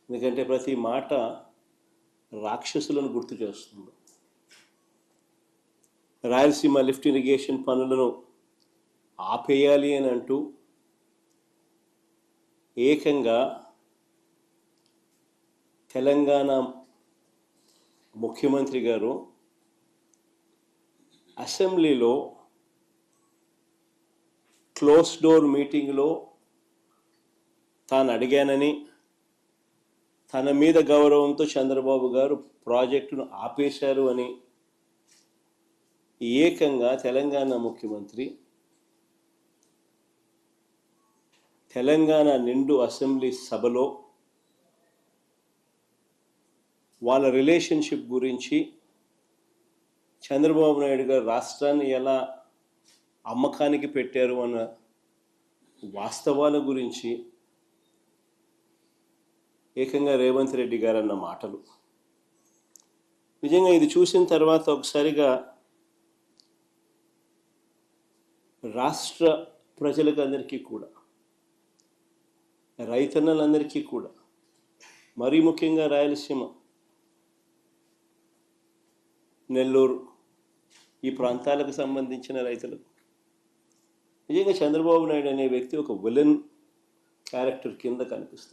ఎందుకంటే ప్రతి మాట రాక్షసులను గుర్తు చేస్తుంది. రాయలసీమ లిఫ్ట్ ఇరిగేషన్ పనులను ఆపేయాలి అని అంటూ ఏకంగా తెలంగాణ ముఖ్యమంత్రి గారు అసెంబ్లీలో క్లోజ్ డోర్ మీటింగ్లో తాను అడిగానని, తన మీద గౌరవంతో చంద్రబాబు గారు ప్రాజెక్టును ఆపేశారు అని ఏకంగా తెలంగాణ ముఖ్యమంత్రి తెలంగాణ నిండు అసెంబ్లీ సభలో వాళ్ళ రిలేషన్షిప్ గురించి, చంద్రబాబు నాయుడు గారు రాష్ట్రాన్ని ఎలా అమ్మకానికి పెట్టారు అన్న వాస్తవాల గురించి ఏకంగా రేవంత్ రెడ్డి గారు అన్న మాటలు నిజంగా ఇది చూసిన తర్వాత ఒకసారిగా రాష్ట్ర ప్రజలకు అందరికీ కూడా, రైతన్నలందరికీ కూడా, మరీ ముఖ్యంగా రాయలసీమ, నెల్లూరు ఈ ప్రాంతాలకు సంబంధించిన రైతులకు నిజంగా చంద్రబాబు నాయుడు అనే వ్యక్తి ఒక విలన్ క్యారెక్టర్ కింద కనిపిస్తుంది.